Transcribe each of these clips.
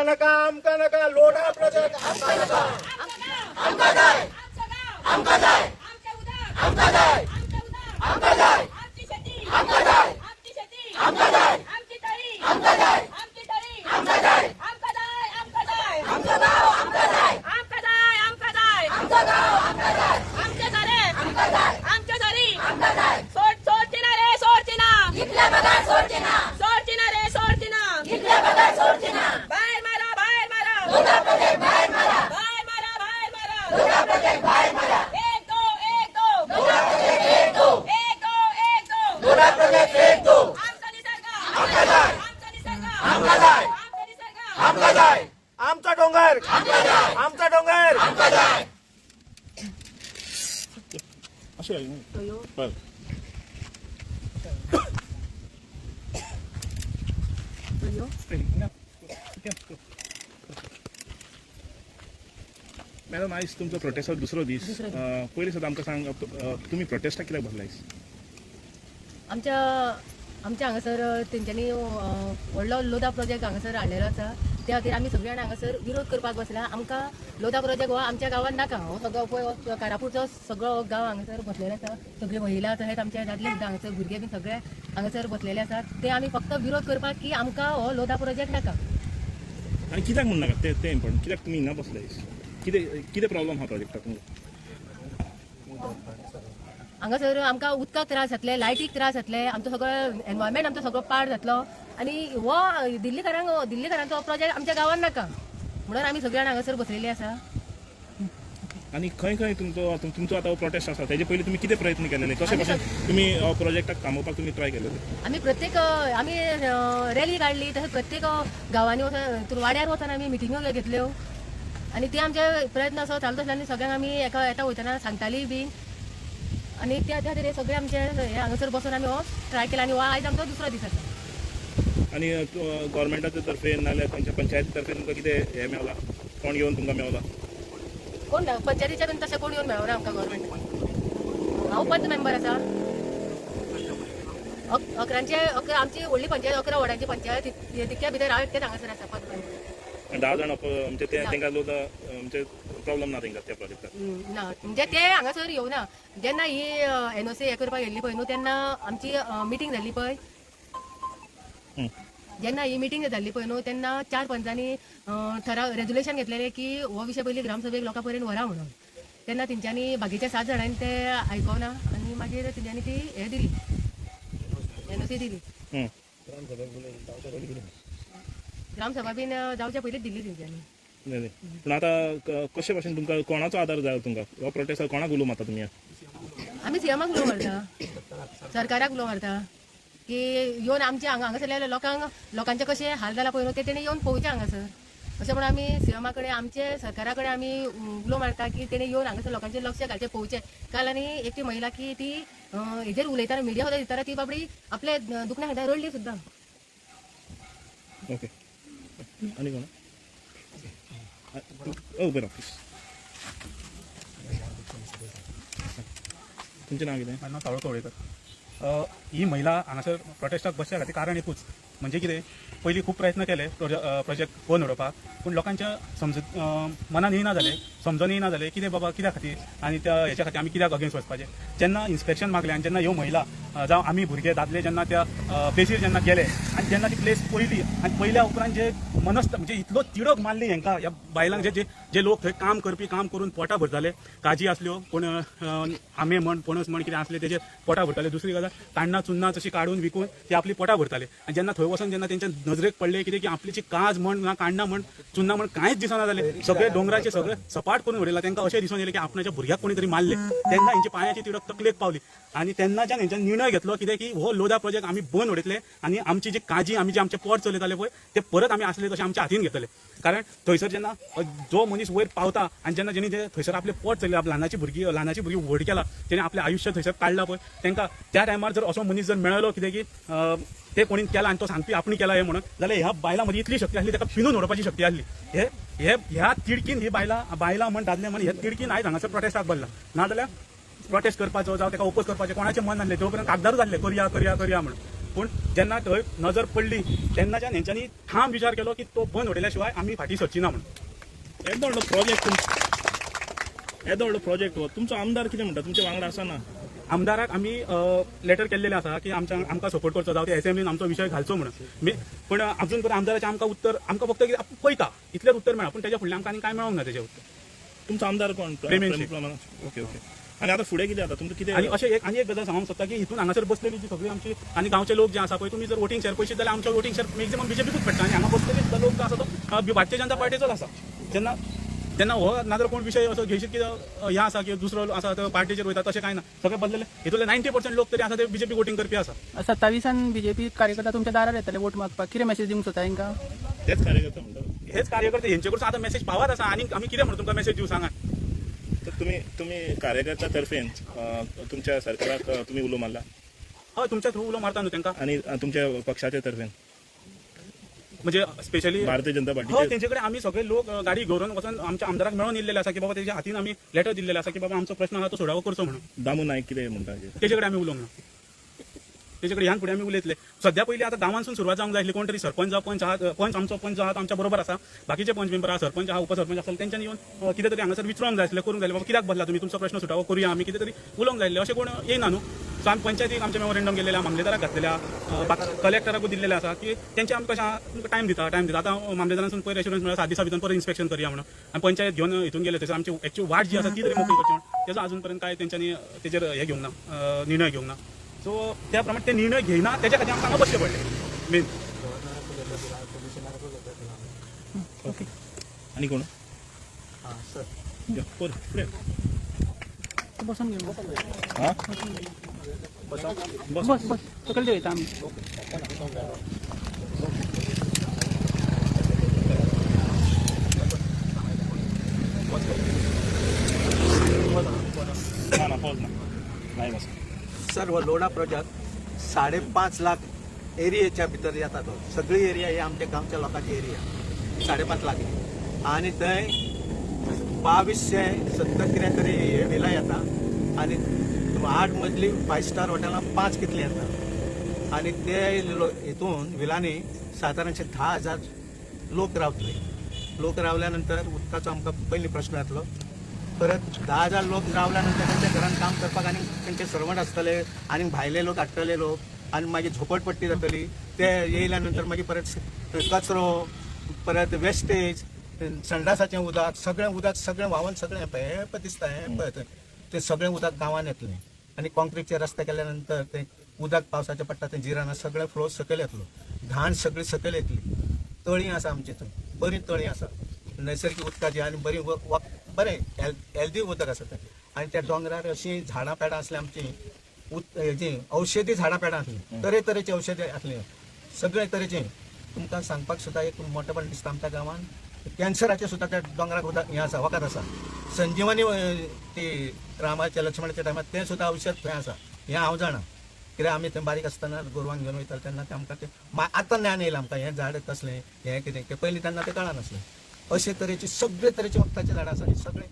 नका लोढा प्रोजेक्ट आमका नका आमका जाय आमका जाय आमका जाय आमका जाय आमका जाय आमका जाय आमची तळी आमका जाय आमची तळी आमका जाय आमका जाय आमका जाय आमका गाव आमका जाय आमका जाय आमका जाय आमका गाव आमका जाय आमच्या घरे आमका जाय आमच्या घरी आमका जाय सोडचिना रे सोडचिना इथल्या बघा सोडचिना सोडचिना रे सोडचिना इथल्या बघा सोडचिना बाहेर मारा लोढा प्रोजेक्ट बाहेर मारा बाहेर मारा लोढा प्रोजेक्ट बाहेर मारा 1 2 लोढा प्रोजेक्ट 1 2 लोढा प्रोजेक्ट 1 2 आमचा निसर्ग आमका जाय आमचा निसर्ग आमका जाय आमचा निसर्ग आमका जाय आमचा डोंगर आमका जाय आमचा डोंगर आमका जाय असे आहे ना बरं मॅडम आयज तुमचो प्रोटेस्टाचो दुसरो दीस पयलीं सुद्दां आमकां सांग तुमी प्रोटेस्टाक कित्याक बसलायस आमच्या हांगासर तेंच्यांनी व्हडलो लोधा प्रोजेक्ट हांगासर हाडलेलो आसा त्या खातीर आमी सगळी जाण हांगासर विरोध करपाक बसला आमकां लोधा प्रोजेक्ट हो आमच्या गांवांत नाका हो सगळो पळय कारापूरचो सगळो गांव हांगासर बसलेलो आसा सगळी महिला तशेंच आमचे दादले सुद्दां हांगासर भुरगे बी सगळे हांगासर बसलेले आसात ते आमी फक्त विरोध करपाक की आमकां हो लोधा प्रोजेक्ट नाका आनी कित्याक म्हण नाका ते इम्पॉर्टंट कित्याक तुमी हिंगा बसलायस कितें प्रॉब्लम हा प्रोजेक्टाक हांगासर आमकां उदकाक त्रास जातले लायटीक त्रास जातले आमचो सगळो एनवायरमेंट आमचो सगळो पाड जातलो आनी हो दिल्लीकारांचो प्रोजेक्ट आमच्या गांवांत नाका म्हणून आमी सगळी जाण हांगासर बसलेली आसा आनी खंय खंय तुमचो आतां प्रोटेस्ट आसा तेजे पयलीं तुमी कितें प्रयत्न केलेले कशे भशेन तुमी प्रोजेक्टाक थांबोवपाक तुमी ट्राय केलेले आमी प्रत्येक रॅली काडली तशेंच प्रत्येक गांवांनी वचून वाड्यार वचून आमी मिटिंगो घेतल्यो आनी ते आमचे प्रयत्न असो चालू आसले आनी सगळ्यांक आमी एका येता वयतना सांगताली बी आनी त्या खातीर सगळे आमचे हांगासर बसून आमी हो ट्राय केला आनी हो आयज आमचो दुसरो दीस आसा आनी गव्हर्मेंटाचे तर्फे नाल्यार खंयच्या पंचायती तर्फे तुमकां कितें हें मेवला कोण येवन तुमकां मेवला कोण पंचायतीच्या बीन तशें कोण येवन मेळना आमकां गव्हर्मेंट हांव पंच मेंबर आसा 11 आमची व्हडली पंचायत 11 वॉर्डांची पंचायत तितक्या भितर हांव एकटेच हांगासर आसा पंच मेंबर 10 जाण म्हणजे तेंकां लोक म्हणजे प्रॉब्लम ना तेंकां त्या प्रोजेक्टाक ना म्हणजे ते हांगासर येवना जेन्ना ही एनओसी हे करपाक गेल्ली पळय न्हू तेन्ना आमची मिटींग जाल्ली पळय जेन्ना ही मिटींग जाल्ली पळय न्हू तेन्ना 4 पंचांनी ठराव रेजोल्युशन घेतलेलें की हो विशय पयलीं ग्रामसभेक लोकां पर्यंत व्हरा म्हणून तेन्ना तेंच्यांनी बाकीच्या 7 जाणांनी ते आयकवना आनी मागीर तेंच्यांनी ती हे दिली एनओसी दिली ग्रामसभा बीन जावच्या पयलींच दिल्ली तेंच्यांनी पूण आतां कशे भशेन तुमकां कोणाचो आदार जाय तुमकां हो प्रोटेस्टाक कोणाक उलो मारता तुमी आमी सीएमाक उलो मारता सरकाराक उलो मारता की येवन आमचे हांगासरल्या लोकांचे कशे हाल जाला पळय न्हू ते तेणी येवन पळोवचे हांगासर अशें म्हणून आमी सीएमा कडेन आमचे सरकारा कडेन आमी उलो मारता की तेणी येवन हांगासर लोकांचेर लक्ष घालचें पळोवचें काल आनी एकटी महिला की ती हेजेर उलयताना मिडिया सुद्दां दिताना ती बाबडी आपले दुखण्या खातीर रडली सुद्दां ओके आनी कोण बरें प्लीज तुमचें नांव कितें माझं नाव सावळ कवळेकर ही महिला हांगासर प्रोटेस्टाक बसच्या खातीर कारण एकूच म्हणजे कितें पयलीं खूब प्रयत्न केले प्रोजेक्ट बंद उडोवपाक पूण लोकांच्या मनान येना जालें समजून येना जालें कितें बाबा कित्या खातीर आनी त्या हेच्या खातीर आमी कित्याक अगेन्स्ट वचपाचें जेन्ना इन्स्पेक्शन मागलें आनी जेन्ना ह्यो महिला जावं आमी भुरगे दादले जेन्ना त्या प्लेसीर जेन्ना गेले आनी जेन्ना ती प्लेस पयली आनी पयल्या उपरांत जे म्हणजे इतलो तिडक मारली हांकां ह्या बायलांक जे लोक थंय काम करपी काम करून पोटां भरताले काजी आसल्यो कोण आंबे म्हण पणस म्हण कितें आसलें तेजेर पोटां भरताले दुसरी गजाल तांडणां चुन्नां तशी काडून विकून ती आपली पोटां भरताले आनी जेन्ना थंय वचून जेन्ना तेंच्या नजरेक पडले कितें की आपलीची काज म्हण ना कांडणां म्हण चुन्नां म्हण कांयच दिसना जालें सगळे डोंगराचे सगळे सपाट करून उडयला तांकां अशें दिसून येलें की आपणाच्या भुरग्याक कोणी तरी मारले तेन्ना हेंची पांयाची तिडक तकलेक पावली आनी तेन्नाच्यान हेंच्यान निर्णय घेतलो कितें की हो लोधा प्रोजेक्ट आमी बंद उडयतले आनी आमची जी काजी आमी जे आमचे पोट चलयताले पळय ते परत आमी आसले तशें आमच्या हातीन घेतले कारण थंयसर जेन्ना जो मनीस वयर पावता आनी जेन्ना जेणी जे थंयसर आपले पोट चलयला ल्हानाची भुरगीं व्हड केला तेणे आपलें आयुश्य थंयसर काडला पळय तांकां त्या टायमार जर असो मनीस जर मेळलो कितें की ते कोणी केला आनी तो सांगपी आपणी केला हे म्हणून जाल्यार ह्या बायलां मदीं इतली शक्ती आसली ताका पिनून उडोवपाची शक्ती आसली ह्या तिडकीन ही बायलां म्हण दादले म्हण ह्या तिडकीन आयज हांगासर प्रोटेस्टाक बसला नाजाल्यार प्रोटेस्ट करपाचो जावं ताका ओपोज करपाचें कोणाचें मन नासलें तो पर्यंत कागदारूच जाल्ले करया म्हणून पूण जेन्ना थंय नजर पडली तेन्नाच्यान हेंच्यांनी ठाम विचार केलो की तो बंद उडयल्या शिवाय आमी फाटी सरची ना म्हणून. येदो व्हडलो प्रोजेक्ट येदो व्हडलो प्रोजेक्ट हो तुमचो आमदार कितें म्हणटा तुमच्या वांगडा आसा ना? आमदाराक आमी लेटर केल्लेलें आसा की आमकां सपोर्ट करचो जावं ते असेंब्लीन आमचो विशय घालचो म्हणून. पूण अजून पर्यंत आमदाराचें आमकां उत्तर आमकां फक्त कितें पळयता इतलेंच उत्तर मेळ्ळा, पूण तेच्या फुडलें आमकां आनी कांय मेळोंक ना तेजें उत्तर. तुमचो आमदार कोण? प्रेमेंद्र शेट. Okay okay. आनी आतां फुडें कितें जाता तुमचें कितें? आनी अशें एक गजाल सांगूंक सोदता की हितून हांगासर बसलेली जी सगळी आमची आनी गांवचे लोक जे आसा पळय, तुमी जर वोटींग शेअर पळयशीत जाल्यार आमचो वोटींग शेअर मॅक्झिमम बीजेपीकूच पडटा. आनी हांगा बसलेले लोक जो आसा तो भारतीय जनता पार्टीचोच आसा. जेन्ना हो नाजाल्यार कोण विशय असो घेयशीत की ह्या आसा की दुसरो आसा तो पार्टीचेर वयता, तशें कांय ना. सगळे बदलले हितूंतले 90% लोक तरी आसा ते बीजेपी वोटींग करपी आसा. 27 बीजेपी कार्यकर्ता तुमच्या दारार येतले वोट मागपाक. कितें मेसेज दिवंक सोदता तांकां? तेच कार्यकर्ता म्हणटा. हेच कार्यकर्ते हेंचे कडसून आतां मेसेज पावत आसा. आनी आमी कितें म्हणून तुमकां मेसेज दिवं सांगात? तर तुम्ही कार्यकर्त्या तर्फेन तुमच्या सरकाराक तुम्ही उलो मारला हय तुमच्या थ्रू उलो मारता न्हू तांकां. आणि तुमच्या पक्षाच्या तर्फेन म्हणजे स्पेशली भारतीय जनता हय पार्टी तेंचे कडेन आमी सगळे लोक गाडी घेवन वचून आमच्या आमदाराक मेळून येयल्लेले आसा की बाबा तेच्या हातीन आमी लेटर दिल्लेले आसा की बाबा आमचो प्रश्न आसा तो सोडावो करचो म्हणून. दामू नायक कितें म्हणटा तेचे कडेन आमी उलोवंक ना. तेचे कडेन ह्यान फुडें आमी उलयतले. सद्या पयलीं आतां गांवांसून सुरवात जावंक जाय आसली. कोण तरी सरपंच जावं पंच आमचो पंच आहा आमच्या बरोबर आसा, बाकीचे पंच मेंबर आहा, सरपंच आहा, उपसरपंच आसले, तेंच्यांनी येवन कितें तरी हांगासर विचारूंक जाय आसलें, करूंक जाय बाबा कित्याक बदला तुमी, तुमचो प्रश्न सुटावो करुया आमी, कितें तरी उलोवंक जाय आसलें. अशें कोण येयना न्हू. सो आमी पंचायतीक आमचे मेमोरेंडम गेलेले मामलेदाराक घातलेल्या, कलेक्टराकूय दिल्लेले आसा की तेंचे आमकां कशें टायम दिता. आतां मामलेदारांसून पयर एश्युरन्स मेळ्ळा 7 दिसां भितर परत इन्स्पेक्शन करुया म्हणून. आनी पंचायत घेवन हितून गेले. थंयसर आमची एक्च्युअल वाट जी आसा ती तरी मोकळी करची म्हणून तेजो अजून पर्यंत काय तेंच्यांनी तेजेर हे घेवंक ना, निर्णय घेवंक ना. सो त्या प्रमाणे ते निर्णय घेयना तेच्या खातीर आमकां हांगा बसचें पडलें मेन. ओके. आणि कोण या, फुडें बसून घेऊ. हां बस बस सकयल देवयता आमी. ना पॉज ना नाही बस. सर्व लोडा प्रोजेक्ट 5.5 लाख एरियाच्या भितर येता तो. सगळी एरिया ही आमच्या गांवच्या लोकांची एरिया 5.5 लाख. आणि थंय 2270 कितें तरी हे विला येता. आणि 8 मजली 5 स्टार हॉटेलां 5 कितली येता. आणि ते हितून विलांनी सादारणशे 10,000 लोक रावतले. लोक रावल्यानंतर उदकाचो आमकां पयलीं प्रश्न येतलो. परत 10,000 लोक रावल्यानंतर त्यांच्या घरात काम करपाक आनी तेंचे सर्वंट आसतले, आनी भायले लोक हाडटले लोक, आनी मागीर झोपडपट्टी जातली. ते येयल्यानंतर मागीर परत कचरो, परत वेस्टेज, संडासाचें उदक, सगळें व्हांवन सगळें हे पळय दिसता हें पळय ते सगळें उदक गांवांत येतलें. आनी कॉन्क्रीटचे रस्ते केल्यानंतर तें उदक पावसाचें पडटा तें जिराना सगळें फ्लो सकयल येतलो. घाण सगळी सकयल येतली. तळी आसा आमची थंय, बरी तळी आसा नैसर्गिक उदकाची, आनी बरी बरें हेल्दी उदक आसा थंय. आनी त्या दोंगरार अशीं झाडां पेडां आसलीं आमची, हेजी औषधी झाडां पेडां आसलीं, तरेतरेची औषधी आसलीं, सगळे तरेची. तुमकां सांगपाक सुद्दां एक मोठेपण दिसता आमच्या गांवांत कॅन्सराचें सुद्दां त्या दोंगराक उदक हें आसा, वखद आसा. संजीवनी ती रामाच्या लक्ष्मणाच्या टायमार तें सुद्दां औषध थंय आसा. हें हांव जाणा, कित्याक आमी थंय बारीक आसतना गोरवांक घेवन वयताले तेन्ना ते आमकां तें आतां ज्ञान येयलां आमकां हें झाड कसलें हें कितें तें पयलीं तेन्ना तें कळनासलें. अशे तरेची सगळे तरेची वखदाची झाडां आसा. सगळे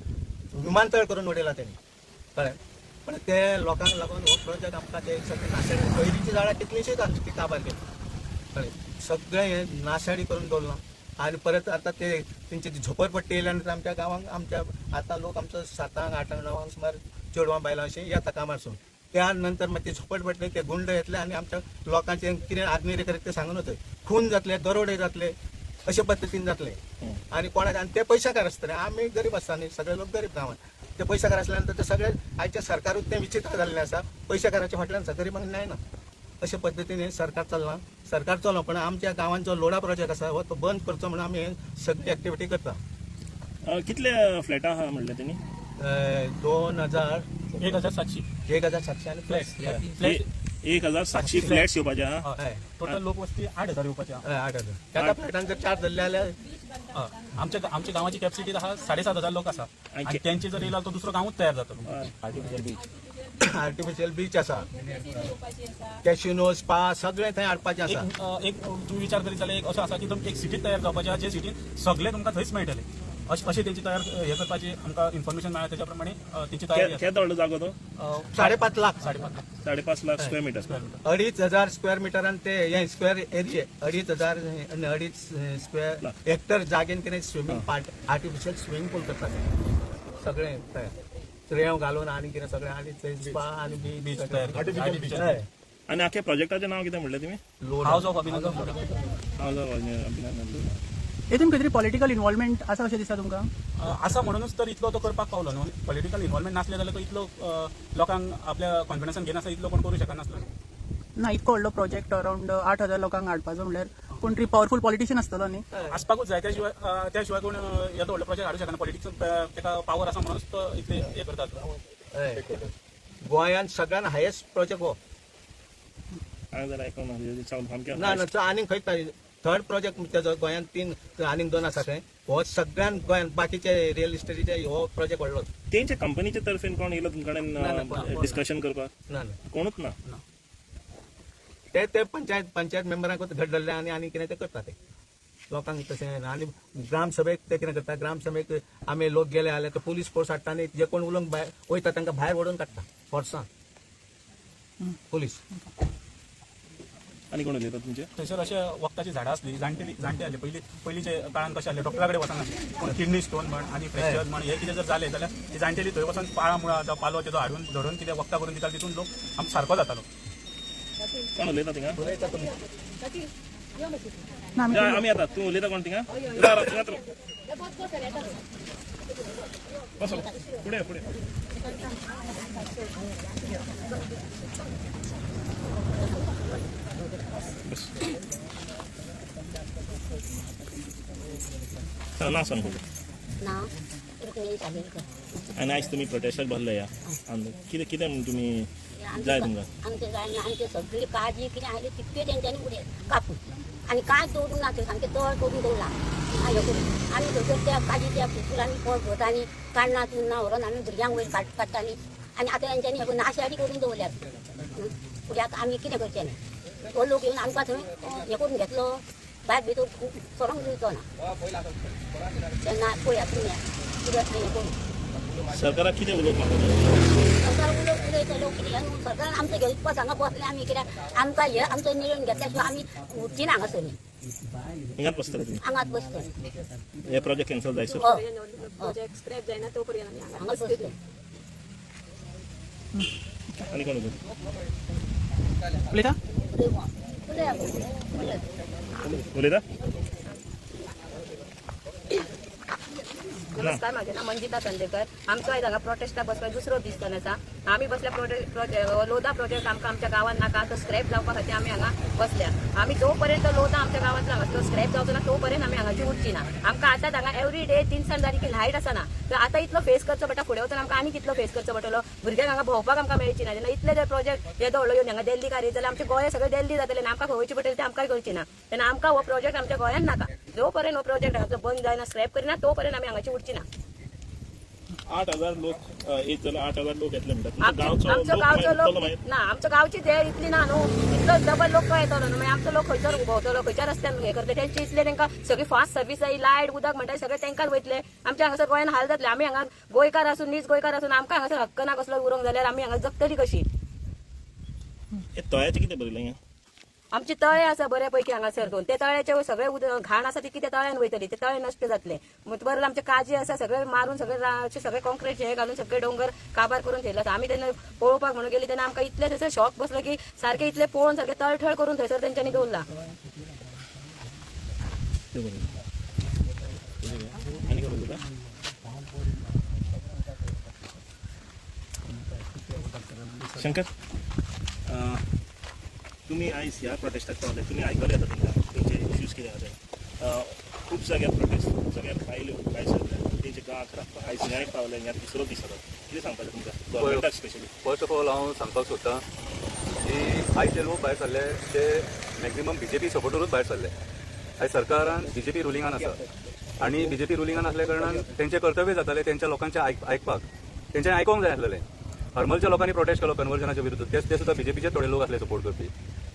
विमानतळ करून उडयला तेणी, कळ्ळें. पण ते लोकांक लागून हो प्रोजेक्ट आमकां ते सगळे नाशाडी, पयलींची झाडां कितलींशींच ती काबार केली, कळ्ळें. सगळें हें नाशाडी करून दवरलां. आनी परत आतां ते तेंची झोपडपट्टी येयल्यानंतर आमच्या गांवांक आमच्या आतां लोक आमचो 7, 8, 9 सुमार चेडवां बायलां अशीं येता कामारसून. त्या नंतर मागीर ते झोपडपट्टी ते गुंड येतले आनी आमच्या लोकांचें कितें आग्नेरी करीत ते सांगून वतले. खून जातले, दरोडे जातले, अशे पद्दतीन जातले. आनी कोणाक आनी ते पयशाकार आसतले, आमी गरीब आसता न्ही, सगळे लोक गरीब गांवांत. ते पयशाकार आसल्यानंतर ते सगळे आयच्या सरकारूच ते विचित्र जाल्लें आसा. पयशाकाराच्या फाटल्यान गरीबांक न्याय ना. अशे पद्दतीन सरकार चल्लां. सरकार चलो, पण आमच्या गांवांत जो लोडा प्रोजेक्ट आसा हो तो बंद करचो म्हणून आमी सगळी एक्टिविटी करता. कितले फ्लॅट आहा म्हणले तेणी? 1,700 आनी फ्लॅट 1,700 फ्लॅट्स येवपाचे आहा. टोटल लोकवस्ती 8,000 येवपाची आहा. 8,000. त्या फ्लॅटांक जर 4 धरले जाल्यार आमच्या गांवाची कॅपॅसिटी आहा 7,500 लोक आसा. आनी तेंचे जर येयला तो दुसरो गांवूच तयार जातलो. आर्टिफिशियल बीच आसा, कॅशिनो, स्पा सगळें थंय हाडपाचें आसा. एक तुम्ही विचार करीत जाल्यार एक असो आसा की तुमकां एक सिटी तयार जावपाची आहा, जे सिटीन सगळे तुमकां थंयच मेळटले. अशी त्यांची तयार हे करपाची आमकां इन्फॉर्मेशन मेळ्ळा त्याच्या प्रमाणे त्यांची तयारी केद व्हडलो जागो तो 5.5 lakh 5.5 lakh square metre 2,500 square metre आणि ते हे स्क्वेअर एरिया 2,500 आणि 2.5 स्क्वेअर हेक्टर जागेन कितें स्विमींग पार्ट आर्टिफिशियल स्विमींग पूल करतात सगळे तयार रेंव घालून आणि कितें सगळें आणि थंय स्पा आणि बीच तयार आणि आख्या प्रोजेक्टाचें नाव कितें म्हणलें तुमी हाऊस ऑफ अभिनंदन हाऊस ऑफ अभिनंदन हेतून खंय तरी पॉलिटिकल इन्वॉल्वमेंट आसा अशें दिसता तुमकां असा म्हणूनच तर इतलो तो करपाक पावलो न्हू पॉलिटिकल इन्वॉल्वमेंट नासले जाल्यार तो इतलो लोकांक आपल्या कॉन्फिडन्सान घेनासता इतलो कोण करूं शकनासलो ना इतको व्हडलो प्रोजेक्ट अरावंड 8,000 लोकांक हाडपाचो म्हणल्यार कोण तरी पॉवरफूल पॉलिटिशियन आसतलो न्ही आसपाकूच जाय त्या शिवाय कोण येदो व्हडलो प्रोजेक्ट हाडूं शकना पॉलिटिक्स ताका पावर आसा म्हणूनच तो इतले हे करतात गोंयांत सगळ्यात हायेस्ट प्रोजेक्ट हो हांवें जर आयकून सामकें ना आनीक खंय थर्ड प्रोजेक्ट तेजो गोंयांत 3 आनीक 2 आसा खंय हो सगळ्यात गोंयांत बाकीचे रियल इस्टेटीचे हो प्रोजेक्ट व्हडलो तेंचे कंपनीचे तर्फेन कोण येयलो तुमचे कडेन डिस्कशन करपाक ना कोणूच ना ते पंचायत मेंबरांकूच घडले आनी कितें ते करता ते लोकांक तशें आनी ग्रामसभेक ते कितें करता ग्रामसभेक आमी लोक गेले जाल्यार ते पुलीस फोर्स हाडटा आनी जे कोण उलोवंक भायर वयता तांकां भायर ओडून काडटा फोर्सान पुलीस आनी कोण उलयता तुमचे थंयसर अशे वखदाची झाडां आसली जाणटे आसले पयलींचे काळान कशें आसलें डॉक्टरा कडेन वचनासले पूण किडनी स्टोन म्हण आनी फ्रॅक्चर म्हण हे कितें जर जालें जाल्यार ती जाणटेली थंय वचून पाळा मुळा जावं पालो तेजो हाडून धरून कितें वखदां करून दिताले तितून लोक आमकां सारको जातालो कोण उलयता थिंगा ना आमी आमी येता तूं उलयता कोण थिंगा बस फुडें ना सांग नाव रुक्मिणी सागेलकर आनी आयज तुमी प्रोटेस्टाक बसले या कितें कितें म्हण तुमी जाय तुमकां आमचे जाय आमचे सगळी काळजी कितें आसली तितके तेंच्यांनी उडय कापून आनी कांय दवरूंक ना थंय सामकें तळ करून दवरला हें करून आमी थंयसर त्या काजी त्या फुलांनी पळ घेतानी काडना ना व्हरोन आमी भुरग्यांक वयर काडटाली आनी आतां तेंच्यांनी हे नाशाडी करून दवरल्यात फुड्याक आमी कितें करचें तो लोक येवन आमकां थंय हें करून घेतलो भायर भितर सोरोंक दिवचो ना तेन्ना पळयात तुमी कितें हें करून सरकाराक कितें उलोवप म्हाका सरकार उलयतलो कितें सरकार आमचे घेवपाक हांगा बसले आमी कित्याक आमकां हे आमचो निर्णय घेतल्या शिवाय आमी उरची ना हांगासर हिंगात बसतले तुमी हांगाच बसतले हे प्रोजेक्ट कॅन्सल जायसर प्रोजेक्ट स्क्रॅप जायना तो पर्यंत आमी हांगाच बसतले आनी कोण उलयता उलयता उलयता नमस्कार माझे नाव मंजिता चंदेकर आमचो आयज हांगा प्रोटेस्टाक बसपाक दुसरो दीस जावन आसा आमी बसल्या लोदा प्रोजेक्ट आमकां आमच्या गांवांत नाका तो स्क्रॅप जावपा खातीर आमी हांगा बसल्या आमी जो पर्यंत लोदा आमच्या गांवांतलो हांगासलो स्क्रॅप जावचो ना तो पर्यंत आमी हांगाची उठची ना आमकां आतां हांगा एवरी डे 3 जाली की लायट आसा ना तर आतां इतलो फेस करचो पडटा फुडें वचून आमकां आनी कितलो फेस करचो पडटलो भुरग्यांक हांगा भोंवपाक आमकां मेळची ना जेन्ना इतले जर प्रोजेक्ट येदो व्हडलो येवन हांगा दिल्ली कार्य जाल्यार आमचे गोंय सगळें दिल्ली जातलें आनी आमकां खंयची पडटली तें आमकांय करची ना तेन्ना आमकां हो प्रोजेक्ट आमच्या गोंयांत नाका जो पर्यंत हो प्रोजेक्ट हांगाचो बंद जायना स्क्रॅप करिना तो पर्यंत आमी हांगाची उठची ना 8,000 लोक एक जाल्यार 8,000 लोक येतले म्हणटात आमचो गांवचो लोक ना आमच्या गांवची ते इतली ना न्हू इतलो डबल लोक तो येतलो न्हू मागीर आमचो लोक खंयसर भोंवतलो खंयच्या रस्त्यान हे करता तेंचे इतले तांकां सगळी फास्ट सर्वीस जाय लायट उदक म्हणटा सगळे तांकांच वयतले आमच्या हांगासर गोंयान हाल जातले आमी हांगा गोंयकार आसून नीज गोंयकार आसून आमकां हांगासर हक्क ना कसलो उरोंक जाल्यार आमी हांगा जगतली कशी हे तळ्याचें कितें बरयलें हिंगा आमचे तळे आसा बऱ्यापैकी हांगासर दोन ते तळ्याचे सगळे घाण आसा ती कितें तळ्यान वयतली ते तळे नश्ट जातले बरोबर आमचे काजी आसा सगळे मारून सगळे कॉन्क्रीट हे घालून सगळे डोंगर काबार करून ठेयले आसा आमी तेन्ना पळोवपाक म्हणून गेली तेन्ना आमकां इतले थंयसर शॉक बसलो की सारखे इतले पळोवन सारखे तळठळ करून थंयसर तेंच्यांनी दवरला आनी कोण उलयता शंकर तुम्ही आयज ह्या प्रोटेस्टाक पावले तुम्ही आयकले आता तेंचे इश्यूज कितें आसा खूब जाग्यार प्रोटेस्ट खूब जाग्यार फायल्यो काय सगळ्या तेंचे गांवांत आयज न्याय पावले ह्या दुसरो दीस जाता कितें सांगपाचें तुमकां गव्हर्मेंटाक स्पेशली फर्स्ट ऑफ ऑल हांव सांगपाक सोदतां की आयज जे लोक भायर सरले ते मॅक्झिमम BJP सपोर्टरूच भायर सरले आयज सरकारान BJP रुलिंगान आसा आनी BJP रुलिंगान आसल्या कारणान तेंचे कर्तव्य जातालें तेंच्या लोकांचें आयकपाक तेंच्यांनी आयकोंक जाय आसलेलें हरमलच्या लोकांनी प्रोटेस्ट केलो कन्वर्जनाच्या विरुद्ध ते सुद्दां BJPचे थोडे लोक आसले सपोर्ट करपी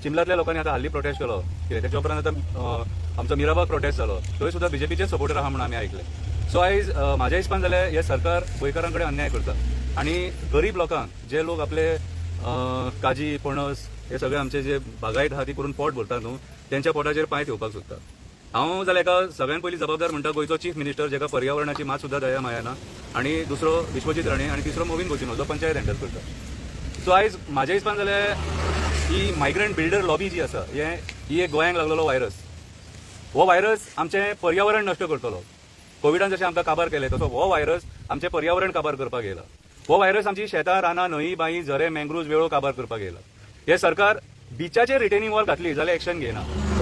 चिंबलातल्या लोकांनी आतां हाल्ली प्रोटेस्ट केलो कितें तेच्या उपरांत आतां आमचो मिराबाग प्रोटेस्ट जालो थंय सुद्दां BJPचे सपोर्टर आहा म्हणून आमी आयकले सो आयज म्हाज्या हिसपान जाल्यार हे सरकार गोंयकारां कडेन अन्याय करता आनी गरीब लोकांक जे लोक आपले काजी पणस हे सगळे आमचे जे बागायत आहा ती करून पोट भरतात न्हू तेंच्या पोटाचेर पांय ठेवपाक सोदता. हांव जाल्यार एका सगळ्यान पयलीं जबाबदार म्हणटा गोंयचो चीफ मिनिस्टर जाका पर्यावरणाची मात सुद्धा दया मायाना आनी दुसरो विश्वजीत राणे आनी तिसरो मोविन गोचिनो जो पंचायत हँडल करता. सो आयज म्हाज्या हिसपान जाल्यार ही मायग्रंट बिल्डर लॉबी जी आसा ही एक गोंयांक लागलेलो व्हायरस. हो व्हायरस आमचें पर्यावरण नश्ट करतलो. कोविडान जशें आमकां काबार केलें तसो हो व्हायरस आमचें पर्यावरण काबार करपाक येयला. हो व्हायरस आमची शेतां रानां न्हंय बांय झरे मँग्रुव्ज वेळो काबार करपाक येयला. हे सरकार बिचाचेर रिटेनिंग वॉल घातली जाल्यार एक्शन घेयना.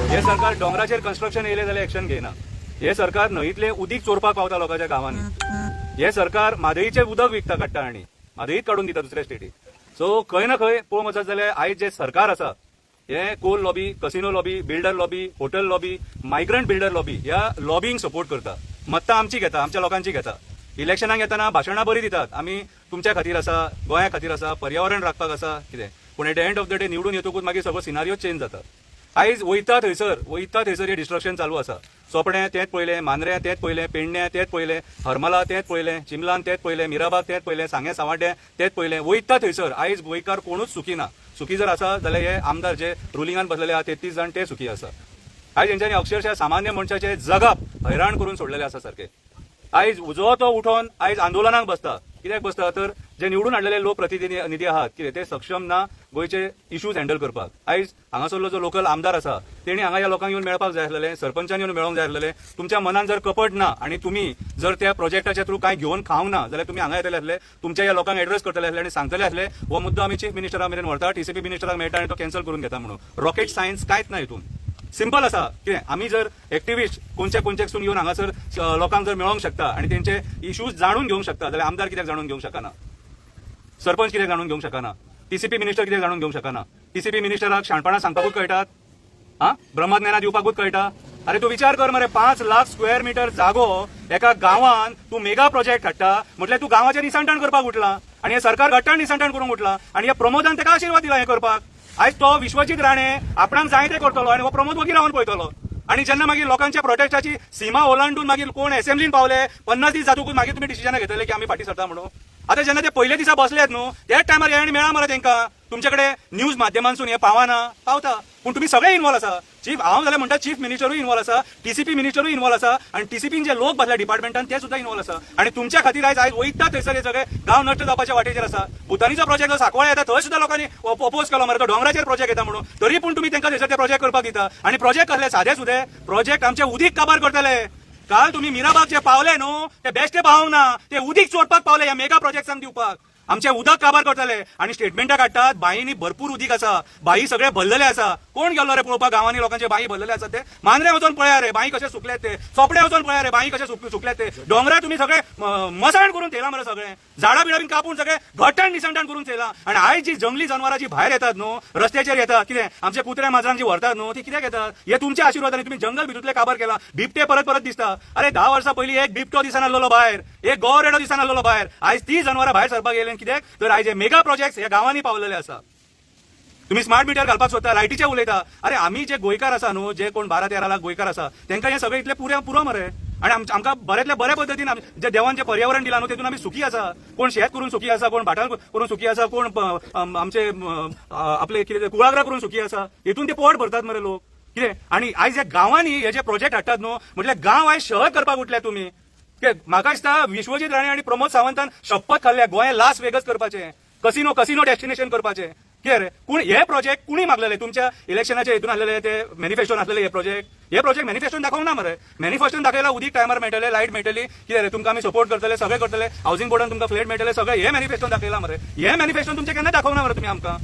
हे सरकार डोंगराचेर कन्स्ट्रक्शन येयलें जाल्यार एक्शन घेयना. हे सरकार न्हंयतलें उदीक चोरपाक पावता लोकांच्या गांवांनी. हे सरकार म्हादईचें उदक विकता काडटा आनी म्हादईत काडून दिता दुसऱ्या स्टेटीक. सो खंय ना खंय पळोवंक वचत जाल्यार आयज जे सरकार आसा हे coal lobby, casino lobby, builder lobby, hotel lobby, migrant builder lobby ह्या लॉबींग सपोर्ट करता. मतां आमची घेता, आमच्या लोकांची घेता. इलेक्शनाक येतना भाशणां बरी दितात, आमी तुमच्या खातीर आसा, गोंया खातीर आसा, पर्यावरण राखपाक आसा कितें, पूण at the end of the day निवडून येतकूच मागीर सगळो सिनारियो चेंज जाता. आयज वयता थंयसर हे डिस्ट्रक्शन चालू आसा. सोपणें तेंच पयलें, मांद्र्यां तेंच पयलें, पेडण्यां तेंच पयलें, हरमला तेंच पयलें, चिमलान तेंच पयलें, मिराबाग तेंच पयलें, सांगे सावाड्ड्या तेंच पयलें. वयता थंयसर आयज गोंयकार कोणूच सुखी ना. सुखी जर आसा जाल्यार हे आमदार जे रुलिंगान बसलेले आहा 33 जाण ते सुखी आसा. आयज हेंच्यांनी अक्षरशः सामान्य मनशाचे जगप हैराण करून सोडलेले आसा सारखे. आयज उजो तो उठोन आयज आंदोलनाक बसता. कित्याक बसता तर जे निवडून हाडलेले लोक प्रतिनिधी आहात कितें ते सक्षम ना गोंयचे इश्यूज हँडल करपाक. आयज हांगासरलो जो लोकल आमदार आसा तेणी हांगा ह्या लोकांक येवन मेळपाक जाय आसलेलें, सरपंचांनी येवन मेळोंक जाय आसलेलें. तुमच्या मनान जर कपट ना आनी तुमी जर त्या प्रोजेक्टाच्या थ्रू कांय घेवन खावंक ना जाल्यार तुमी हांगा येतले आसले, तुमच्या ह्या लोकांक एड्रेस करतले आसले आनी सांगतले आसले हो मुद्दो आमी चीफ मिनिस्टरा मेरेन व्हरता, टीसीपी मिनिस्टराक मेळटा आनी तो कॅन्सल करून घेता म्हणून. रॉकेट सायन्स कांयच ना हितून. सिंपल आसा कितें आमी जर एक्टिविस्ट कोणच्यासून येवन हांगासर लोकांक जर मेळोंक शकता आनी तेंचे इश्यूज जाणून घेवंक शकता जाल्यार आमदार कित्याक जाणून घेवंक शकना, सरपंच कित्याक जाणून घेवंक शकना, टीसीपी मिनिस्टर कित्याक जाणून घेवंक शकना. टीसीपी मिनिस्टराक शाणपणां सांगपाकूच कळटात, ब्रह्मज्ञाना दिवपाकूच कळटा. अरे तूं विचार कर मरे 5 लाख स्क्वेअर मिटर जागो एका गांवान तूं मेगा प्रोजेक्ट हाडटा म्हटल्यार तूं गांवाचें निसंटण करपाक उठला आनी हे सरकार घट्टाण निसंटण करूंक उठला आनी ह्या प्रमोदान ताका आशिर्वाद दिला हें करपाक. आयज तो विश्वजीत राणे आपणाक जाय ते करतलो आनी हो प्रमोद वगीर रावन पळयतलो. आनी जेन्ना मागीर लोकांच्या प्रोटेस्टाची सीमा ओलांडून मागीर कोण असेंब्लीन पावले 50 दीस जातकूच मागीर तुमी डिसिजनां घेतले की आमी फाटीं सरता म्हणून. आतां जेन्ना ते पयले दिसा बसलेत न्हू त्याच टायमार हे मेळा मरे तेंकां तुमचे कडेन न्यूज माध्यमांसून हे पावना पावता. पूण तुमी सगळे इन्वॉल्व आसा. हांव जाल्यार म्हणटा चीफ मिनिस्टरूय इन्वॉल्व आसा, टीसीपी मिनिस्टरूय इन्वॉल्व आसा आनी टीसीपीन जे लोक बसल्या डिपार्टमेंटान ते सुद्धा इन्वॉल्व आसा. आनी तुमच्या खातीर आयज वयता थंयसर हे सगळे गांव नश्ट जावपाच्या वाटेचेर आसा. भुतानीचो प्रोजेक्ट जो सांकवाळे येता थंय सुद्धा लोकांनी अपोज केलो मरे तो डोंगराचेर प्रोजेक्ट येता म्हणून. तरी पूण तुमी तांकां थंयसर ते प्रोजेक्ट करपाक दिता आनी प्रोजेक्ट कसले सादे सुदे प्रोजेक्ट आमचे उदीक काबार करतले. काल तुम्ही मिराबाग जे पावले न्हू ते बेश्टे पावूंक ना, ते उदीक चोरपाक पावले ह्या मेगा प्रोजेक्ट्सांक दिवपाक. आमचे उदक काबार करतले आनी स्टेटमेंटां काडटात बांयनी भरपूर उदीक आसा, बांय सगळे भरलेले आसा. कोण गेलो रे पळोवपाक गांवांनी लोकांचे बांय भरलेले आसा ते? मांद्रे वचून पळया रे बांय कशे सुकले ते, चोपडे वचून पळया रे बांय कशे सुकले ते. डोंगरा तुम्ही सगळे मसाण करून थेला मरे, सगळे झाडां बिडां कापून सगळे घट्टण निसंटण करून थेला. आनी आयज जी जंगली जनावरां जी भायर येतात न्हू रस्त्याचेर येतात कितें आमचे कुत्र्या माजरांक जी व्हरतात न्हू ती कित्याक येतात? हे तुमच्या आशिर्वादाने तुम्ही जंगल भितूतले काबार केला. बिबटे परत परत दिसता. अरे 10 वर्सां पयलीं एक बिबटो दिसान आसलो भायर, एक गौरेडो दिसान आसलो भायर. आयज ती जनावरां भायर सरपाक येयले कित्याक तर आयज मेगा प्रोजेक्ट ह्या गांवांनी पावलेले आसा. तुम्ही स्मार्ट मीटर घालपाक सोदता, लायटीचे उलयता. अरे आमी जे गोंयकार आसा न्हू जे कोण 12-13 लाख गोंयकार आसा तांकां हे सगळे इतले पुरो मरे. आनी आमकां बऱ्यातल्या बऱ्या पद्दतीन जे देवान जे पर्यावरण दिला न्हू तेतून आमी सुखी आसा. कोण शेत करून सुखी आसा, कोण भाटार करून सुखी आसा, कोण आमचे आपले कितें कुळागरां करून सुखी आसा. हेतून ते पोट भरतात मरे लोक कितें. आनी आयज ह्या गांवांनी हे जे प्रोजेक्ट हाडटात न्हू म्हटल्यार गांव आयज शहर करपाक उठल्या तुमी. म्हाका दिसता विश्वजीत राणे आनी प्रमोद सावंतान शपथ खाल्ल्या गोंया लास वेगस करपाचें, कसिनो डेस्टिनेशन करपाचें. कितें रे कोण हे प्रोजेक्ट कुणी मागलेले? तुमच्या इलेक्शनाच्या हितून आसलेले ते मॅनिफेस्टोन आसलेले हे प्रोजेक्ट मॅनिफेस्टोन दाखोवंक ना मरे. मॅनिफेस्टोन दाखयला उदीक टायमार मेळटले, लायट मेळटली, कितें रे तुमकां आमी सपोर्ट करतले, सगळे करतले, हावसिंग बोर्डान तुमकां फ्लॅट मेळटले, सगळे हे मॅनिफेस्टोन दाखयला मरे. हे मॅनिफेस्टोन तुमचे केन्ना दाखोवंक ना मरे तुमी आमकां.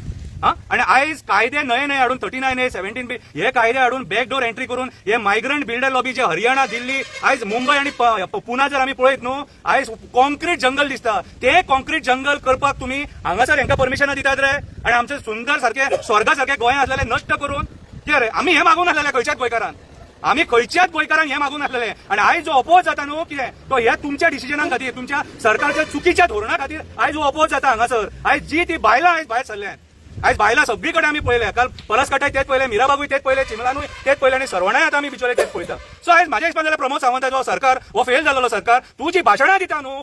आणि आयज कायदे नये हाडून 39A 17B हे कायदे हाडून बॅकडोर एंट्री करून हे मायग्रंट बिल्डर लॉबी जे हरियाणा दिल्ली आयज मुंबई आणि पुना जर आम्ही पळयत न्हू आयज कॉन्क्रीट जंगल दिसता. ते कॉन्क्रीट जंगल करपाक तुम्ही हांगासर हेंका परमिशनां दितात रे. आणि आमचे सुंदर सारखे स्वर्गा सारखे गोंय आसलेले नष्ट करून कितें रे आमी हे मागून आसलेले खंयच्याच गोंयकारान. आम्ही खंयच्याच गोंयकारांक हे मागून आसलेले. आणि आयज जो अपोज जाता न्हू कितें तो हे तुमच्या डिसिजनां खातीर तुमच्या सरकारच्या चुकीच्या धोरणा खातीर आयज जो अपोज जाता हांगासर. आयज जी ती बायलां आयज भायर सरल्यात आयज बायलां सगळी कडेन आमी पळयले, काल पलसकाटाय तेच पळयले, मिराबागूय तेच पळयले, चिमलानूय तेच पळयले आनी सरवणाय आतां आमी बिचोले तेच पळयता. सो आयज म्हाज्या हिसपान जाल्यार प्रमोद सावंताचो सरकार हो फेल जाल्लो सरकार. तूं जी भाशणां दिता न्हू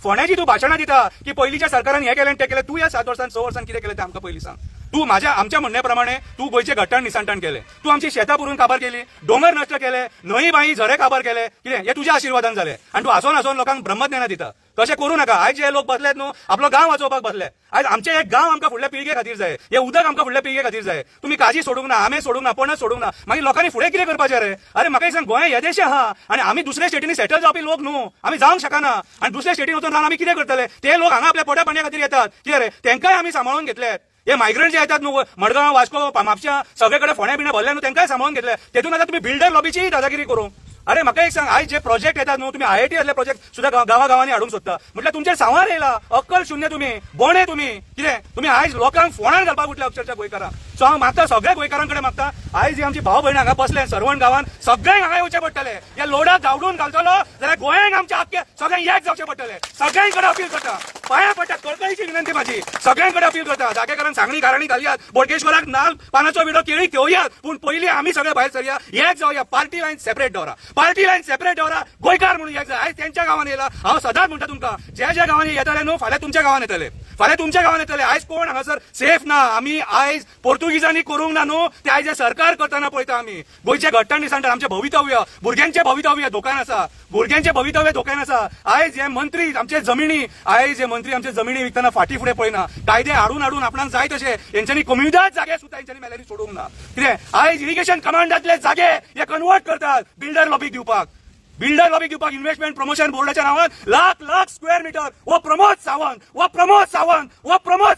फोंड्याची तूं भाशणां दिता की पयलींच्या सरकारान हें केलें तें केलें, तूं ह्या 7 वर्सांत 6 वर्सांत कितें केलें तें आमकां पयलीं सांग. तूं आमच्या म्हणणे प्रमाणे तूं गोंयचे घट्टण निसांटण केलें, तूं आमची शेतां पुरून काबार केली, दोंगर नश्ट केले, न्हंय बांय झरे काबार केले, कितें हें तुज्या आशिर्वादान जालें. आनी तूं हांसोन लोकांक ब्रह्मज्ञानां दिता. तशें करूं नाका. आयज जे लोक बसलेत न्हू आपलो गांव वाचोवपाक बसले. आयज आमचें एक गांव आमकां फुडल्या पिळगे खातीर जाय, हें उदक आमकां फुडल्या पिळगे खातीर जाय. तुमी काजी सोडूंक ना, आमे सोडूंक ना, पणस सोडूंक ना, मागीर लोकांनी फुडें कितें करपाचें रे? अरे म्हाका एक सांग, गोंय हे देश आहा आनी आमी दुसऱ्या स्टेटींनी सेटल जावपी लोक न्हू, आमी जावंक शकना. आनी दुसऱ्या स्टेटीन वचून रावन आमी कितें करतले? ते लोक हांगा आपल्या पोटा पाणया खातीर येतात, कितें रे? तेंकाय आमी सांबाळून घेतल्यात. हे मायग्रंट जे येतात न्हू मडगांव, वास्को, म्हापशा सगळे कडेन फोंड्या बिण्या भरल्या न्हू, तेंकाय सांबाळून घेतले. तेतून आतां तुमी बिल्डर लॉबीची दादागिरी करूं. अरे म्हाका एक सांग, आयज जे प्रोजेक्ट येतात न्हू, तुम्ही IIT असले प्रोजेक्ट सुद्धा गांवांनी हाडूंक सोदता म्हटल्यार तुमचेर सांवार येयला, अक्कल शून्य तुम्ही, बोणे तुम्ही, कितें तुमी आयज लोकांक फोंडान घालपाक उठल्या अक्षरशः गोंयकारांक. सो हांव मागता सगळ्या गोंयकारांकडे मागता, आयज जी आमची भाव भयण हांगा बसले सरवण गांवांत, सगळ्यांक हांगा येवचे पडटले. या लोडाक गावडून घालतलो जाल्यार गोंयांक आमच्या आख्या सगळ्यांक एक जावचे पडटले. सगळ्यांकडे अपील करता, पांया पडटा, कळकळीची विनंती म्हाजी, सगळ्यांकडे अपील करता. जागेकारांक सांगणी गाराणी घालयात, बोडगेश्वराक नाल पानाचो विडो केळी घेवयात, पूण पयलीं आमी सगळे भायर सरया, एक जावया. पार्टी लायन सेपरेट दवरा, पार्टी लायन सेपरेट दवरा. गोंयकार म्हणून एक जाय. आयज तेंच्या गांवांत येयला, हांव सदांच म्हणटा तुमकां, ज्या गांवांनी येतले न्हू फाल्यां तुमच्या गांवांत येतले, फाल्यां तुमच्या गांवांत येतले. आयज कोण हांगासर सेफ ना. आमी आयज पोर्तुगीजांनी करूंक ना न्हू, ते आयज सरकार करतना पळयता आमी. गोंयचे घट्टण निसांटण, आमचें भवितव्य, भुरग्यांचें भवितव्य धोक्यान आसा, भुरग्यांचें भवितव्य धोक्यान आसा. आयज हे मंत्री आमचे जमिनी, आयज हे मंत्री आमचे जमिनी विकतना फाटी फुडें पळयना, कायदे हाडून आपणाक जाय तशे हेंच्यांनी कम्युनिटाच जागे सुद्दां हेंच्यांनी मेल्यानी सोडूंक ना. कितें आयज इरिगेशन कमांडांतले जागे हे कन्वर्ट करतात बिल्डर लॉबीक दिवपाक. इन्व्हेस्टमेंट प्रमोशन बोर्डाच्या नावान लाख स्क्वेअर मीटर वो प्रमोद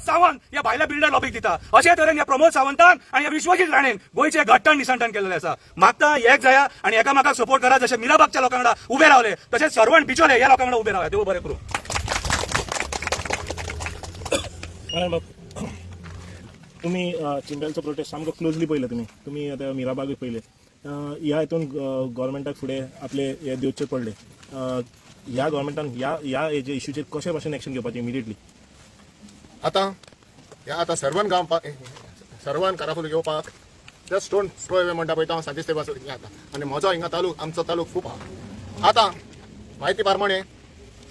सावंत या भायल्या बिल्डर लॉबीक दिता. अशे तरेन या प्रमोद सावंतान आणि या विश्वजीत राणेन गोंयचे घट्टण निसांटण केलेले आसा. मागता एक जाया आणि एकामेकाक सपोर्ट करा. जशे मिराबागच्या लोकांकडे उभे रावले तशेंच सरवण बिचोले या लोकांकडे उभे रावया. देव बरें करूं. तुम्ही चिंबेलचो प्रोटेस्ट सामको क्लोजली पळयलो. तुम्ही आता मिराबाग पळयले. ह्या हितून गव्हर्मेंटाक फुडें आपले हे दिवचे पडले. ह्या गव्हर्मेंटान ह्या हेजे इश्यूचेर कशे भाशेन एक्शन घेवपाचें इमिडिएटली? आता सर्वान काराफूल घेवपाक जस्ट स्टोन स्ट्रो म्हणटा पळय तो सांतिस्ते बसता. आनी म्हजो हिंगा आमचो तालूक खूब आहा. आतां म्हायती प्रमाणे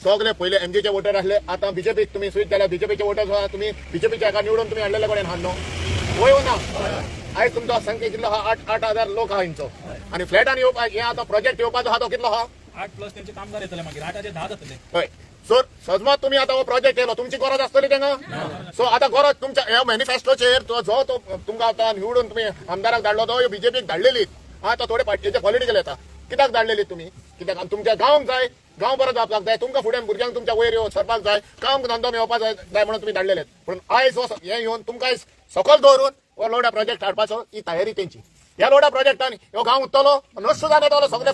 सगळे पयले MGचे वोटर आसले, आतां BJPक तुमी स्विच जाल्यार BJPचे वोटर तुमी BJPच्या हाका निवडून तुमी हाडलेले कडेन हाडलो वय ना. आयज तुमचो संख्या कितलो आहा? 8,000 लोक आहा हिंचो. आनी फ्लॅटान येवपाक हे आतां प्रोजेक्ट येवपाचो आहा तो कितलो आहा? 8+ त्यांचे कामगार येतले, मागीर 8 10 जातले. हय. सो सजमात तुम्ही आता हो प्रोजेक्ट केलो, तुमची गरज आसतली तेंगा. सो आता गरज तुमच्या ह्या मॅनिफेस्टोचेर जो तो तुमकां आतां निवडून तुमी आमदाराक धाडलो तो BJPक धाडलेली. आता थोडे पार्टीचे पॉलिटिकल येता. कित्याक धाडलेली तुमी? कित्याक तुमच्या गांवांक जाय, गांव बरो जावपाक जाय, तुमकां फुडें भुरग्यांक तुमच्या वयर सरपाक जाय, काम धंदो मेळपाक जाय म्हणून तुमी धाडलेले. पूण आयज हे येवन तुमकां सकयल दवरून हो लोडा प्रोजेक्ट हाडपाचो ही तयारी तेंची. ह्या लोडा प्रोजेक्टान हो गांव उरतलो, नश्ट जावन येतलो सगळे.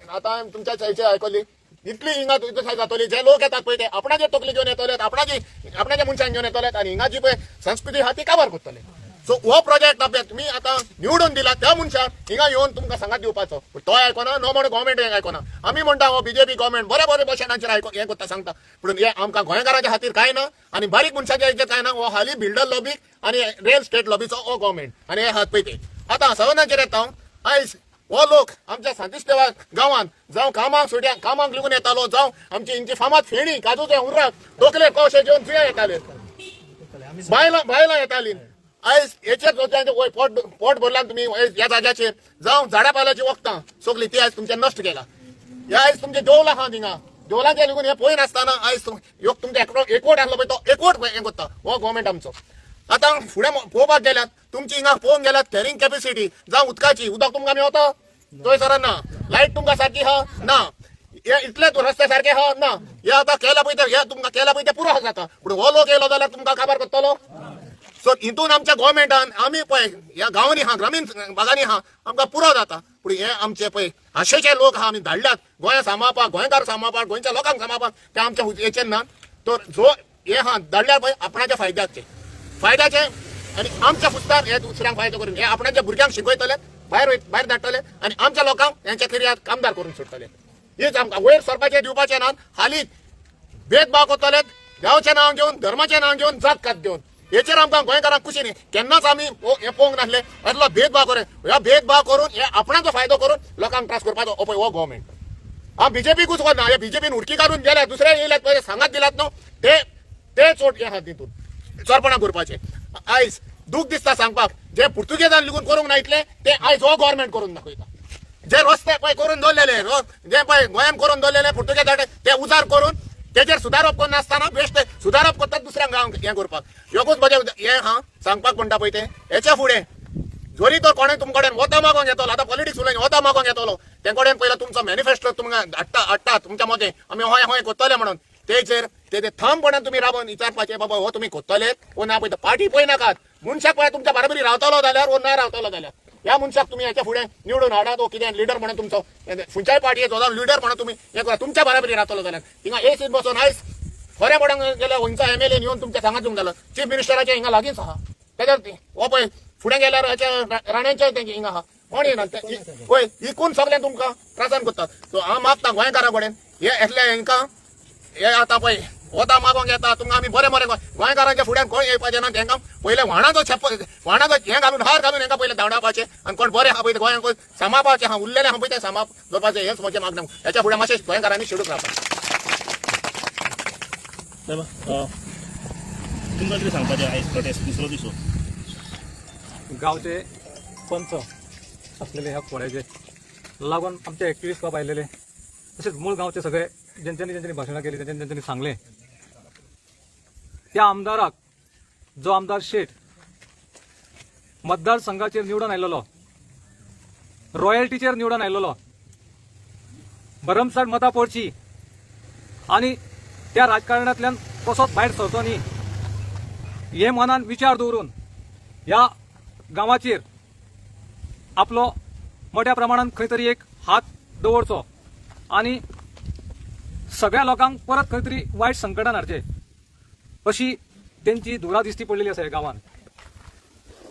आतां तुमच्या चायची आयकली इतली हिंगा जातली. जे लोक येतात पळय ते आपणाचे तकली घेवन येतले, आपणाच्या मनशांक घेवन येतले आनी हिंगा जी पळय संस्कृती आहा ती काबार करतले. सो हो प्रोजेक्ट आपल्या तुम्ही आता निवडून दिला त्या मनशाक हिंगा येवन तुमकां सांगात दिवपाचो. तो आयकना नो म्हणून गव्हर्मेंट हें आयकना. आमी म्हणटा हो BJP गव्हर्मेंट बरे भशेनाचेर हें करता सांगता, पूण हे आमकां गोंयकारांच्या खातीर कांय ना आनी बारीक मनशाच्या हेजेर कांय ना. हो हालीं बिल्डर लॉबीक आनी रियल स्टेट लॉबीचो हो गव्हर्मेंट आनी हे हात पळय ते. आतां सवनाचेर येता आयज हो लोक आमच्या सांतिस्तेवा गांवांत जावं कामाक लागून येतालो, जावं आमची हिंची फामाद फेणी काजूचे उर्राक तोकले कशे घेवन जुया येताले, बायलां येतालीं. आयज हेचेर पोट भरला तुम्ही ह्या जाग्याचेर जावं झाडां पाल्याची वखदां सगळीं ती आयज तुमच्या नश्ट केला. हे आयज तुमचे देवल आहा थिंगा, देवलांचे लागून हे पळय नासतना आयज तुमच्या एकवट आसलो पळय तो एकवट हें करता हो गव्हर्मेंट आमचो. आतां फुडें पळोवपाक गेल्यात तुमची हिंगा पळोवंक गेल्यात कॅरिंग कॅपेसिटी जावं उदकाची, उदक तुमकां मेळता थंयसर ना, लायट तुमकां सारकी आहा ना, हे इतले रस्ते सारखे आहा ना. हे आतां केला पळय ते हे तुमकां केला पळय ते पुरो जाता, पूण हो लोक येयलो जाल्यार तुमकां काबार करतलो. सो हितून आमच्या गव्हर्मेंटान आमी पळय ह्या गांवांनी आहा, ग्रामीण भागांनी आहा, आमकां पुरो जाता. पूण हे आमचे पळय आशेचे लोक आहा आमी धाडल्यात गोंया सांबाळपाक, गोंयकार सांबाळपाक, गोंयच्या लोकांक सांबाळपाक ते आमच्या हेचेर ना. तर जो हे आहा धाडल्यार पळय आपणाच्या फायद्याचे आनी आमच्या पुस्तार हे दुसऱ्यांक फायदो करून हे आपणाच्या भुरग्यांक शिकयतले, भायर धाडटले आनी आमच्या लोकांक हेंच्या खेरीत कामदार करून सोडटले. हेच आमकां वयर सरपाचें दिवपाचें ना. हालीं भेदभाव करतले देवाचें नांव घेवन, धर्माचें नांव घेवन, जात कात घेवन. हेचेर आमकां गोंयकारांक खुशी न्ही केन्नाच आमी हे पळोवंक नासले असलो भेदभाव करून ह्या भेदभाव करून हे आपणाचो फायदो करून लोकांक त्रास करपाचो हो पळय हो गव्हर्मेंट हांव बीजेपीकूच वचना हे बीजेपीन उडकी काडून गेले दुसरे येयल्यात पळय सांगात दिलात न्हू ते चोट हे आहात तितून चोरपणां करपाचे आयज दूख दिसता सांगपाक जे पुर्तुगेजान लिगून करूंक नायतले ते आयज हो गव्हर्मेंट करून दाखयता जे रस्ते पळय करून दवरलेले जे पळय गोंयान करून दवरलेले पुर्तुगेजाचे ते उजार करून तेजेर सुदारप करून नासतना बेश्टे सुदारप करतात दुसऱ्यांक गांव हें करपाक योगूच म्हजें हे हांव सांगपाक म्हणटा पळय ते हेच्या फुडें जोरी तर कोणें तुमचे कडेन वता मागोंक येतलो आतां पॉलिटिक्स उलयन वता मागोंक येतलो ते कडेन पयलो तुमचो मॅनिफेस्टो तुमकां हाडटा तुमच्या मदें आमी हय हय करतले म्हणून तेचेर ते थंबपणान तुमी राबोवन विचारपाचें बाबा हो तुमी करतले वो ना पळय पार्टी पळय नाकात मनशाक पळय तुमच्या बराबरी रावतलो जाल्यार वो ना रावतलो जाल्यार ह्या मनशाक तुमी हेच्या फुडें निवडून हाडात वो कितें लिडर म्हणून तुमचो खंयच्याय पार्टीचो लिडर म्हणून तुमी हे करा तुमच्या बराबरी रावतलो जाल्यार थिंगा ए सीट बसून आयज खरें पडोंक गेल्यार खंयचो MLA येवन तुमच्या सांगात दिवंक जालो चीफ मिनिस्टराचे हिंगा लागींच आहा तेजेर हो पळय फुडें गेल्यार राण्यांचे तेंगे हिंगा आहा कोण येना पळय इकून सगळें तुमकां त्रासान करतात सो हांव मागता गोंयकारां कडेन हे येतले हांकां हे आतां पळय वता मागोंक येता तुमकां आमी बरें बरें गोंयकारांच्या फुड्यान कोण येवपाचें ना तांकां पयलें व्हाणाचो हें घालून हार घालून हांकां पयलें धांवडावपाचें आनी कोण बरें आहा पळय गोंयांक सांबाळपाचें आहा उरलेलें आहा पळय तें सांबाळ दवरपाचें हेंच म्हजें मागणें हेच्या फुडें मातशें गोंयकारांनी शिडूक रावपाचें तुमकां कितें सांगपाचें आयज प्रोटेस्ट दुसरो दिसो गावचे पंच असलेले ह्या खोड्याचे लागून आमचे ॲक्टिव्हिस्ट बाब आयलेले तसेच मूळ गावचे सगळे ज्यांच्यांनी भाशणां केली ज्यांच्यांनी सांगले त्या आमदाराक जो आमदार शेट मतदारसंघाचेर निवडून आयलेलो रॉयल्टीचेर निवडून आयलेलो भरमसाट मतां पडची आनी त्या राजकारणांतल्यान कसोच भायर सरचो न्ही हे मनान विचार दवरून ह्या गांवाचेर आपलो मोठ्या प्रमाणात खंय तरी एक हात दवरचो आनी सगळ्या लोकांक परत खंय तरी वायट संकटान हाडचे अशी तेंची धुरा दिश्टी पडलेली आसा ह्या गांवांत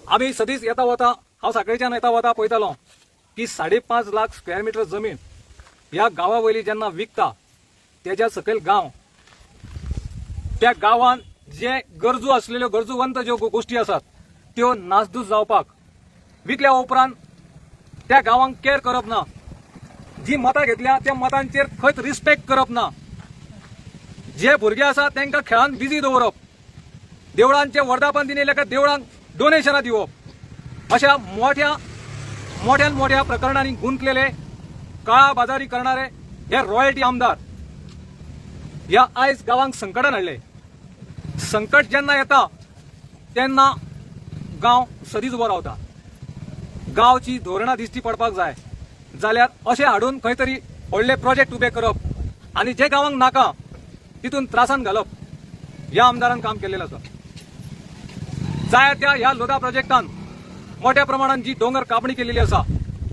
आमी सदींच येता वता हांव साखळेच्यान येता वता पळयतालो की 5.5 लाख स्क्वेअर मिटर जमीन ह्या गांवा वयली जेन्ना विकता तेज्या सकयल गांव त्या गांवांत जे गरजू असलेल्यो गरजूवंत ज्यो गोष्टी आसात त्यो नासधूस जावपाक विकल्या उपरांत त्या गांवांक केअर करप ना जी मतां घेतल्या त्या मतांचेर खंयच रिस्पेक्ट करप ना जे भुरगे आसा तांकां खेळांत बिजी दवरप देवळांचे वर्धापन दिन येयले काय देवळांक डोनेशनां दिवप अशा मोठ्यान मोठ्या प्रकरणांनी गुंतलेले काळा बाजारी करणारे हे रॉयल्टी आमदार ह्या आयज गांवांक संकटान हाडले संकट जेन्ना येता तेन्ना गांव सदींच उबो रावता गांवची धोरणां दिश्टी पडपाक जाय जाल्यार अशें हाडून खंय तरी व्हडले प्रोजेक्ट उबे करप आनी जे गांवांक नाका तितून त्रासान घालप ह्या आमदारान काम केलेलें आसा जाय त्या ह्या लोधा प्रोजेक्टान मोठ्या प्रमाणात जी दोंगर कापणी केलेली आसा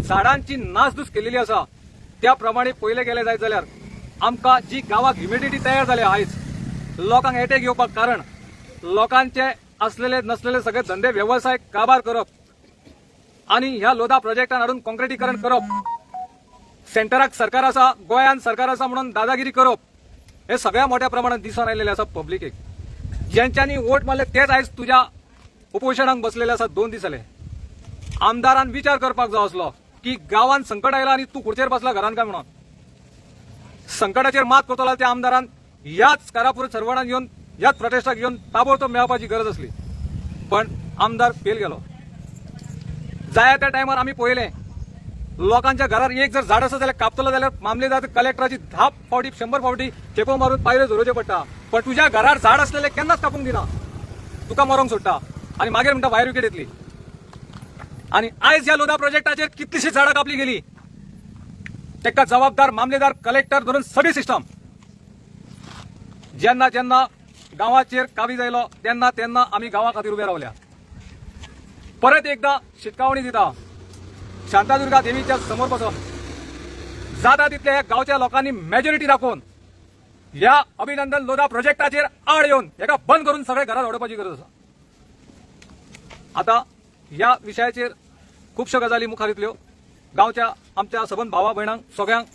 झाडांची नासधूस केलेली आसा त्या प्रमाणे पयले गेले जायत जाल्यार आमकां जी गांवांत ह्युमिडिटी तयार जाल्या आयज लोकांक एटॅक येवपाक कारण लोकांचे असलेले नसलेले सगळे धंदे वेवसाय काबार करप आनी ह्या लोधा प्रोजेक्टान हाडून कॉन्क्रिटीकरण करप सेंटराक सरकार आसा गोंयान सरकार आसा म्हणून दादागिरी करप हे सगळ्या मोठ्या प्रमाणात दिसून आयलेले आसा पब्लिकेक ज्यांच्यांनी वोट मारले तेच आयज तुज्या उपोशणाक बसलेले आसा 2 दीस जाले आमदारान विचार करपाक जाय आसलो की गांवांत संकट आयला आनी तूं खुर्चेर बसला घरान काय म्हणून संकटाचेर मात करतलो त्या आमदारान ह्याच कारापूर सर्वणान येवन ह्याच प्रोटेस्टाक येवन ताबडतोब मेळपाची गरज आसली पण आमदार फेल गेलो जाय त्या टायमार आमी पळयलें लोकांच्या घरार एक जर झाड आसा जाल्यार कापतलो जाल्यार मामलेदार कलेक्टराची 10 फावटी 100 फावटी चेपो मारून पायऱ्यो झरोवचे पडटा पण तुज्या घरार झाड असलेले केन्नाच कापूंक दिना तुका मरोंक सोडटा आनी मागीर म्हणटा भायर विकेट येतली आनी आयज ह्या लोधा प्रोजेक्टाचेर कितलीशीं झाडां कापली गेली तेका जबाबदार मामलेदार कलेक्टर धरून सगळी सिस्टम जेन्ना जेन्ना गांवाचेर काबीज आयलो तेन्ना तेन्ना आमी गांवा खातीर उबे रावल्या परत एकदा शिटकावणी दिता शांतादुर्गा देवीच्या समोर बसून जाता तितले ह्या गांवच्या लोकांनी मेजॉरिटी दाखोवन ह्या अभिनंदन लोधा प्रोजेक्टाचेर आड येवन हेका बंद करून सगळे घरात ओडपाची गरज आसा आता ह्या विशयाचेर खुबश्यो गजाली मुखार येतल्यो गांवच्या आमच्या सबंद भावा भयणांक सगळ्यांक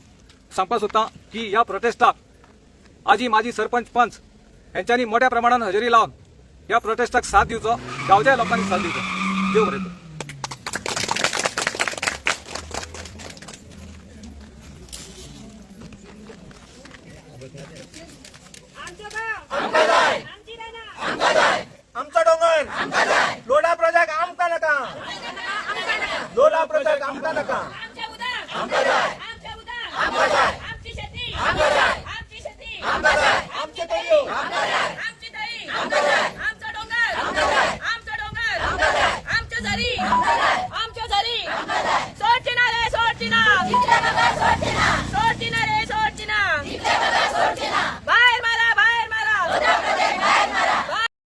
सांगपाक सोदता की ह्या प्रोटेस्टाक आजी माजी सरपंच पंच हेंच्यांनी मोठ्या प्रमाणात हजेरी लावन ह्या प्रोटेस्टाक साथ दिवचो, गांवच्या लोकांनी साथ दिवचो. देव बरें करूं. आमचो डोंगर लोढा प्रोजेक्ट आमकां नाका. लोढा प्रोजेक्ट आमकां नाका. आमचे उदक आमचे उदक